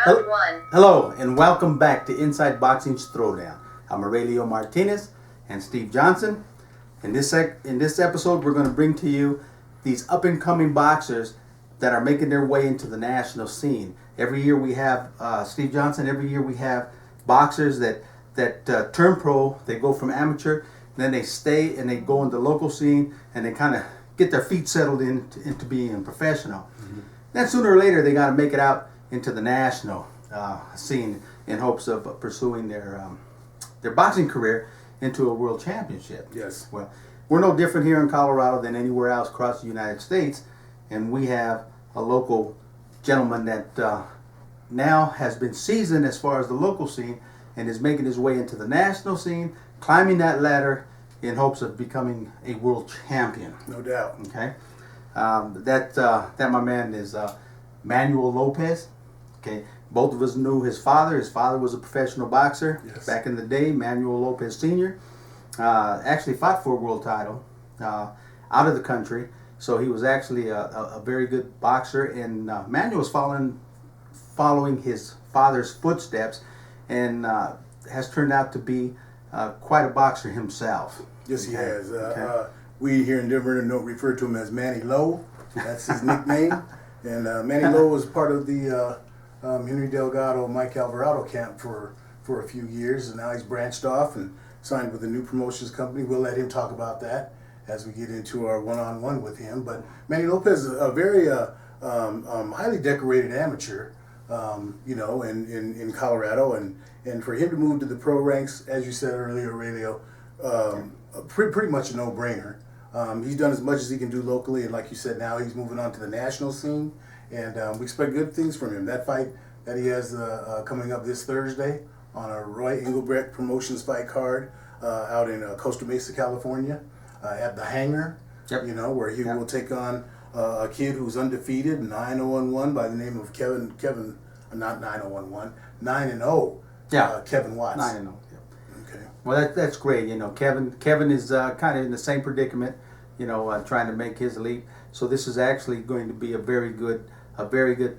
Round one. Hello, and welcome back to Inside Boxing's Throwdown. I'm Aurelio Martinez and Steve Johnson. In this episode, we're going to bring to you these up-and-coming boxers that are making their way into the national scene. Every year we have, Steve Johnson, every year we have boxers that turn pro. They go from amateur, then they stay and they go into the local scene, and they kind of get their feet settled into being professional. Mm-hmm. Then sooner or later, they got to make it out into the national scene in hopes of pursuing their boxing career into a world championship. Yes. Well, we're no different here in Colorado than anywhere else across the United States, and we have a local gentleman that now has been seasoned as far as the local scene and is making his way into the national scene, climbing that ladder in hopes of becoming a world champion. No doubt. Okay. That my man is Manuel Lopez. Okay. Both of us knew his father. His father was a professional boxer. Yes. Back in the day. Manuel Lopez Sr. Actually fought for a world title out of the country. So he was actually a very good boxer. And Manuel was following his father's footsteps and has turned out to be quite a boxer himself. Yes, he has. Okay. We here in Denver refer to him as Manny Low. That's his nickname. And Manny Low was part of the Henry Delgado, Mike Alvarado camp for a few years, and now he's branched off and signed with a new promotions company. We'll let him talk about that as we get into our one-on-one with him. But Manny Lopez is a very highly decorated amateur, in Colorado, and for him to move to the pro ranks, as you said earlier, Aurelio, pretty much a no-brainer. He's done as much as he can do locally, and like you said, now he's moving on to the national scene, and we expect good things from him. That fight that he has coming up this Thursday on a Roy Engelbrecht Promotions fight card out in Costa Mesa, California, at the Hangar, Yep. Where he will take on a kid who's undefeated, 9-0-1 by the name of Kevin, not 9-0-1, 9-0, Yeah. Kevin Watts. 9-0. Okay. Well, that's great. Kevin is kind of in the same predicament, trying to make his leap. So this is actually going to be a very good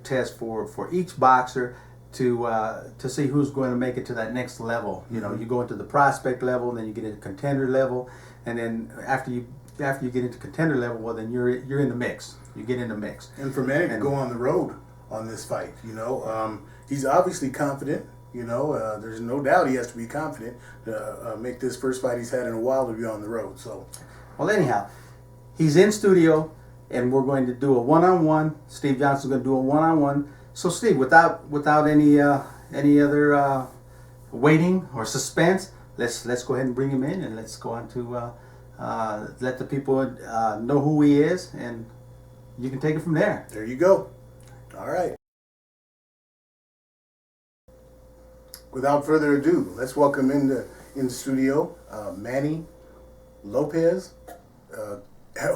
test for each boxer to see who's going to make it to that next level. You go into the prospect level, then you get into contender level, and then after you get into contender level, well, then you're in the mix. You get in the mix. And for Manny to go on the road on this fight, he's obviously confident. There's no doubt he has to be confident to make this first fight he's had in a while to be on the road. So, well, anyhow, he's in studio, and we're going to do a one-on-one. Steve Johnson's going to do a one-on-one. So, Steve, without any other waiting or suspense, let's go ahead and bring him in, and let's go on to let the people know who he is, and you can take it from there. There you go. All right. Without further ado, let's welcome in the studio Manny Lopez,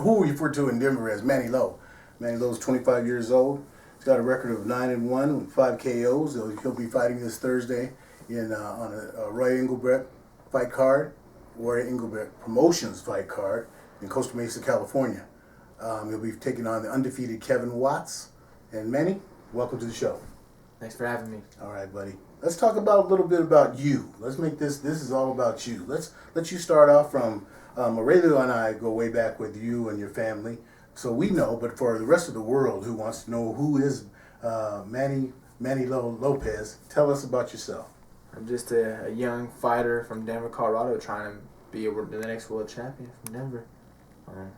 who we refer to in Denver as Manny Low. Manny Low is 25 years old. He's got a record of 9-1 with 5 KOs. He'll be fighting this Thursday on a Roy Engelbrecht fight card, Roy Engelbrecht Promotions fight card in Costa Mesa, California. He'll be taking on the undefeated Kevin Watts. And Manny, welcome to the show. Thanks for having me. All right, buddy. Let's talk about a little bit about you. Let's make this is all about you. Let's let you start off from Aurelio and I go way back with you and your family. So we know, but for the rest of the world who wants to know who is Manny Lopez, tell us about yourself. I'm just a young fighter from Denver, Colorado, trying to be the next world champion from Denver.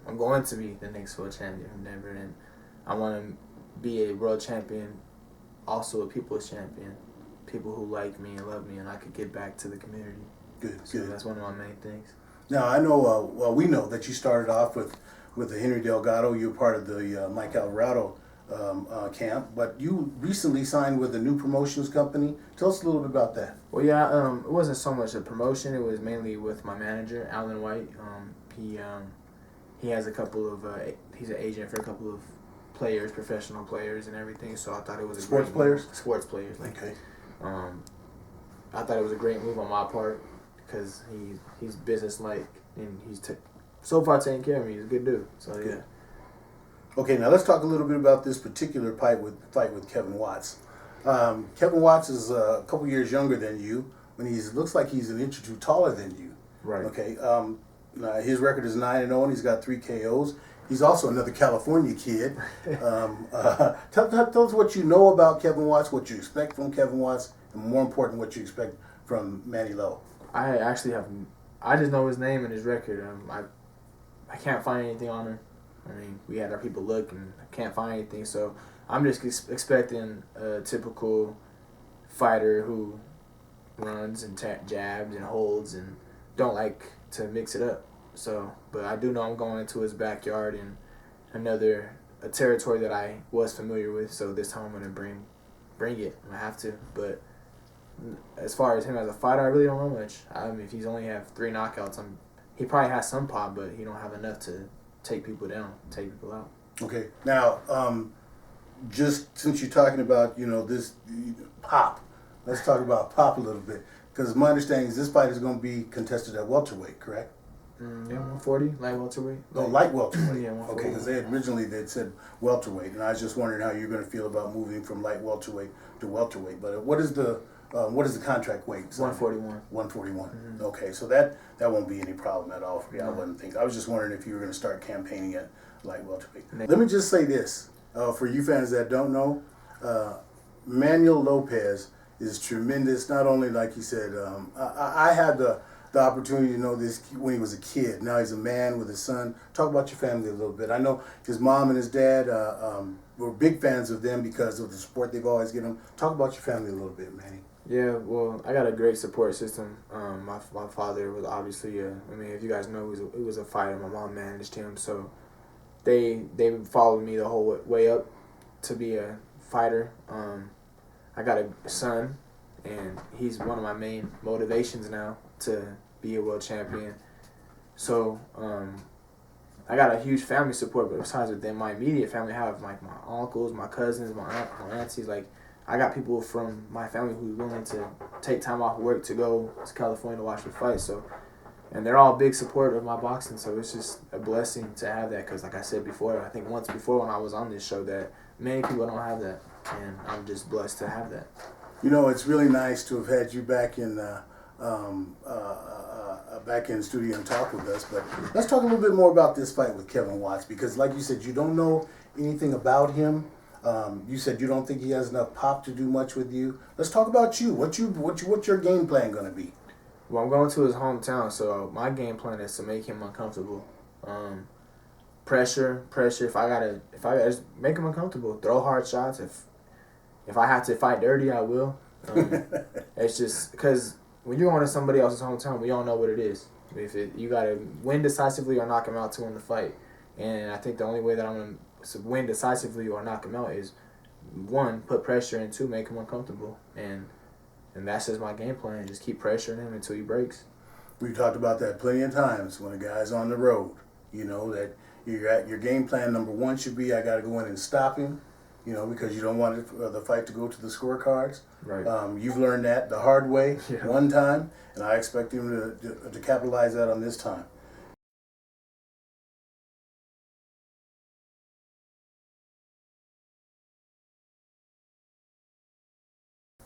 I'm going to be the next world champion from Denver, and I want to be a world champion, also a people's champion. People who like me and love me, and I could give back to the community. Good. That's one of my main things. Now I know. We know that you started off with the Henry Delgado. You were part of the Mike Alvarado camp, but you recently signed with a new promotions company. Tell us a little bit about that. Well, yeah, it wasn't so much a promotion. It was mainly with my manager, Alan White. He has a couple of. He's an agent for a couple of players, professional players, and everything. So I thought it was Sports players. Sports players. Okay. I thought it was a great move on my part because he's business-like and he's so far taking care of me. He's a good dude. So yeah. Good. Okay, now let's talk a little bit about this particular fight with Kevin Watts. Kevin Watts is a couple years younger than you. When looks like he's an inch or two taller than you. Right. Okay. His record is 9-0, and he's got 3 KOs. He's also another California kid. Tell us what you know about Kevin Watts, what you expect from Kevin Watts, and more important, what you expect from Manny Lo. I actually have. I just know his name and his record. I can't find anything on him. I mean, we had our people look, and I can't find anything. So I'm just expecting a typical fighter who runs and jabs and holds and don't like to mix it up. So, but I do know I'm going into his backyard and a territory that I was familiar with. So this time I'm gonna bring it. I have to. But as far as him as a fighter, I really don't know much. I mean, if he's only have 3 knockouts, he probably has some pop, but he don't have enough to take people down, take people out. Okay. Now, just since you're talking about this pop, let's talk about pop a little bit, because my understanding is this fight is going to be contested at welterweight, correct? Yeah, 140, light welterweight. Light welterweight. Yeah, 140. Okay, because they'd said welterweight, and I was just wondering how you're going to feel about moving from light welterweight to welterweight. But what is the contract weight? 141. 141. Mm-hmm. Okay, so that won't be any problem at all for you. I wouldn't think. I was just wondering if you were going to start campaigning at light welterweight. Let me just say this for you fans that don't know, Manuel Lopez is tremendous. Not only, like you said, I had the opportunity to know this when he was a kid. Now he's a man with a son. Talk about your family a little bit. I know his mom and his dad were big fans of them because of the support they've always given him. Talk about your family a little bit, Manny. Yeah, well, I got a great support system. My father was obviously if you guys know, he was a fighter. My mom managed him, so they followed me the whole way up to be a fighter. I got a son, and he's one of my main motivations now to be a world champion. So I got a huge family support, but besides that, my immediate family, I have like my uncles, my cousins, my aunties. Like, I got people from my family who's willing to take time off work to go to California to watch me fight. So, and they're all big supporters of my boxing. So it's just a blessing to have that. Because like I said before, I think once before when I was on this show, that many people don't have that, and I'm just blessed to have that. It's really nice to have had you back in back in the studio and talk with us. But let's talk a little bit more about this fight with Kevin Watts, because like you said, you don't know anything about him. You said you don't think he has enough pop to do much with you. Let's talk about you. What's your game plan going to be? Well, I'm going to his hometown, so my game plan is to make him uncomfortable. Pressure. If I gotta just make him uncomfortable. Throw hard shots. If I have to fight dirty, I will. It's just because when you're going to somebody else's hometown, we all know what it is. You gotta win decisively or knock him out to win the fight. And I think the only way that I'm gonna win decisively or knock him out is 1, put pressure, and 2, make him uncomfortable. And that's just my game plan. Just keep pressuring him until he breaks. We've talked about that plenty of times when a guy's on the road. You know that your game plan number 1 should be, I got to go in and stop him. Because you don't want the fight to go to the scorecards. Right. You've learned that the hard way one time, and I expect him to capitalize that on this time.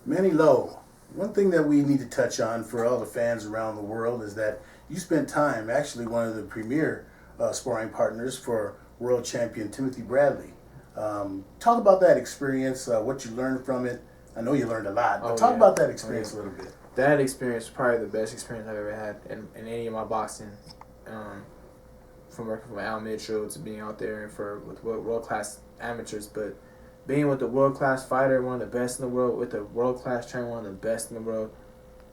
Manny Lo, one thing that we need to touch on for all the fans around the world is that you spent time, actually one of the premier sparring partners for world champion Timothy Bradley. Talk about that experience, what you learned from it. I know you learned a lot, but talk about that experience a little bit. That experience was probably the best experience I've ever had in any of my boxing. From working with Al Mitchell to being out there with world-class amateurs, but being with a world-class fighter, one of the best in the world, with a world-class trainer, one of the best in the world,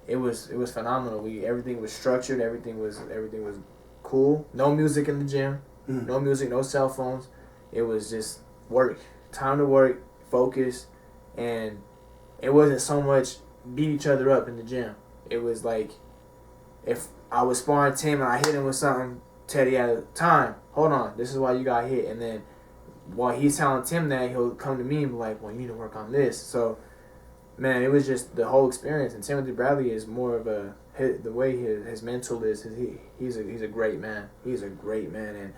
it was phenomenal. Everything was structured, everything was cool. No music in the gym, no music, no cell phones. It was just work, time to work, focus, and it wasn't so much beat each other up in the gym. It was like, if I was sparring Tim and I hit him with something, Teddy had time. Hold on, this is why you got hit. And then while he's telling Tim that, he'll come to me and be like, well, you need to work on this. So, man, it was just the whole experience. And Timothy Bradley is more of the way his mental is. He's a great man. He's a great man, and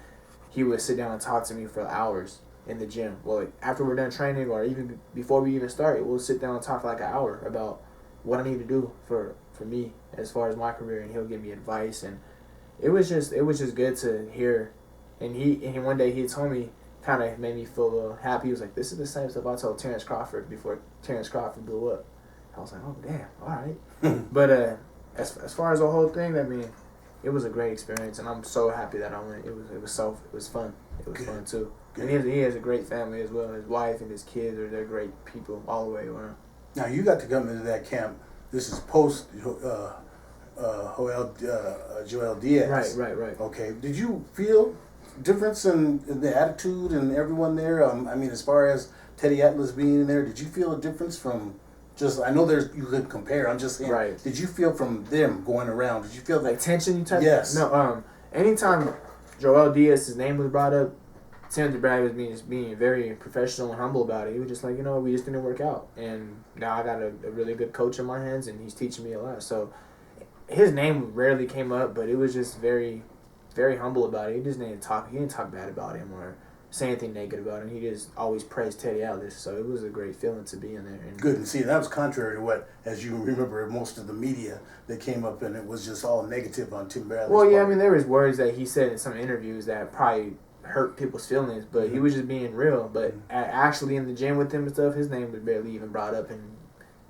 he would sit down and talk to me for hours. in the gym. Well, like, after we're done training or even before we even start, we'll sit down and talk for like an hour about what I need to do for me as far as my career, and he'll give me advice. And it was just good to hear. And he one day he told me, kind of made me feel a little happy. He was like, "This is the same stuff I told Terrence Crawford before Terrence Crawford blew up." I was like, "Oh damn, all right." But as far as the whole thing, I mean, it was a great experience, and I'm so happy that I went. It was fun. It was fun too. Good. And he has a great family as well. His wife and his kids they're great people all the way around. Now you got to come into that camp. This is post Joel Diaz. Right. Okay. Did you feel difference in the attitude and everyone there? I mean, as far as Teddy Atlas being in there, did you feel a difference from just? I know you could compare. I'm just saying. Right. Did you feel from them going around? Did you feel like tension? You type? Yes. No. Anytime Joel Diaz's name was brought up, Tim DeBrad was being very professional and humble about it. He was just like, we just didn't work out, and now I got a really good coach in my hands, and he's teaching me a lot. So his name rarely came up, but it was just very, very humble about it. He just didn't talk. He didn't talk bad about him or say anything negative about him. He just always praised Teddy Atlas. So it was a great feeling to be in there. And good. And see, that was contrary to what, as you remember, most of the media that came up and it was just all negative on Tim Bradley's Well, yeah, part. I mean, there was words that he said in some interviews that probably hurt people's feelings, but he was just being real. But actually in the gym with him and stuff, his name was barely even brought up and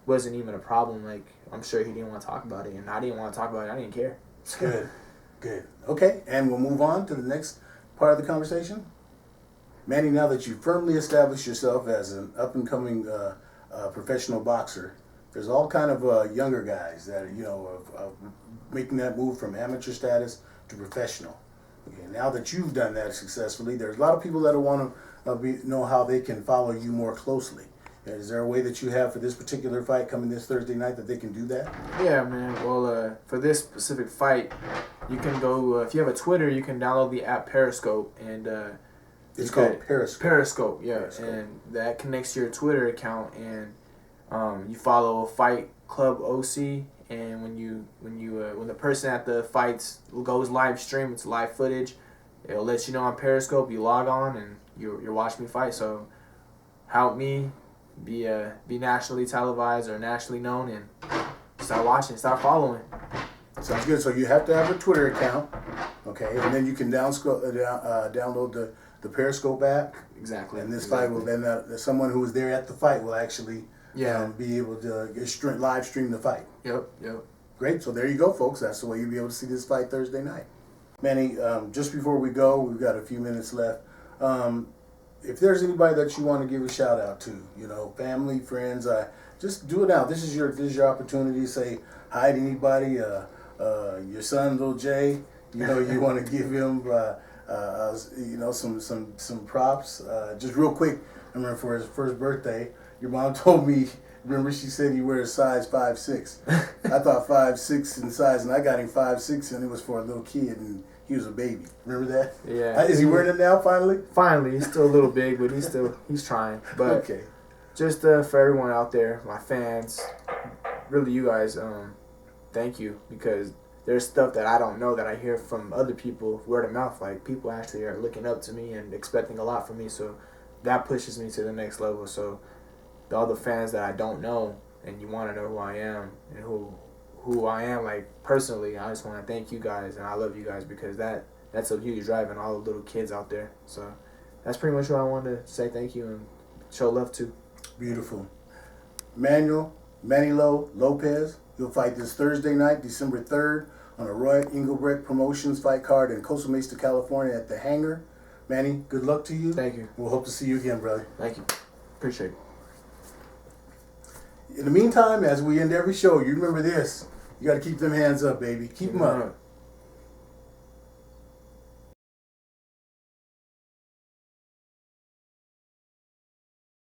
wasn't even a problem. Like, I'm sure he didn't want to talk about it, and I didn't want to talk about it. I didn't care. Good. Okay, and we'll move on to the next part of the conversation. Manny, now that you've firmly established yourself as an up-and-coming professional boxer, there's all kind of younger guys that are, making that move from amateur status to professional. Okay, now that you've done that successfully, there's a lot of people that want to know how they can follow you more closely. Is there a way that you have for this particular fight coming this Thursday night that they can do that? Yeah, man. Well, for this specific fight, you can go, if you have a Twitter, you can download the app Periscope, and it's called Periscope. Periscope, yeah. Periscope. And that connects to your Twitter account, and you follow Fight Club OC, and when the person at the fights goes live stream, it's live footage. It'll let you know on Periscope. You log on and you're watching me fight. So help me be nationally televised or nationally known, and start watching, start following. Sounds good. So you have to have a Twitter account, okay, and then you can download the Periscope app. Exactly. And this fight will then someone who was there at the fight will actually be able to live stream the fight. Yep. Great. So there you go, folks. That's the way you'll be able to see this fight Thursday night. Manny, just before we go, we've got a few minutes left. If there's anybody that you want to give a shout out to, family, friends, just do it now. This is your opportunity to say hi to anybody. Your son, little Jay, you want to give him, some props. Just real quick, I remember for his first birthday, your mom told me. Remember, she said he wears size 5'6". I thought 5'6" in size, and I got him 5'6", and it was for a little kid, and he was a baby. Remember that? Yeah. Is he wearing it now? Finally. Finally, he's still a little big, but he's trying. But okay. Just for everyone out there, my fans, really you guys, thank you, because there's stuff that I don't know that I hear from other people, word of mouth. Like, people actually are looking up to me and expecting a lot from me, so that pushes me to the next level. So all the fans that I don't know and you want to know who I am and who I am, like, personally, I just want to thank you guys, and I love you guys, because that's a huge drive, and all the little kids out there. So that's pretty much what I wanted to say thank you and show love to. Beautiful. Manuel Lopez, he'll fight this Thursday night, December 3rd, on a Roy Engelbrecht Promotions fight card in Costa Mesa, California at the Hangar. Manny, good luck to you. Thank you. We'll hope to see you again, brother. Thank you. Appreciate it. In the meantime, as we end every show, you remember this. You got to keep them hands up, baby. Keep them up.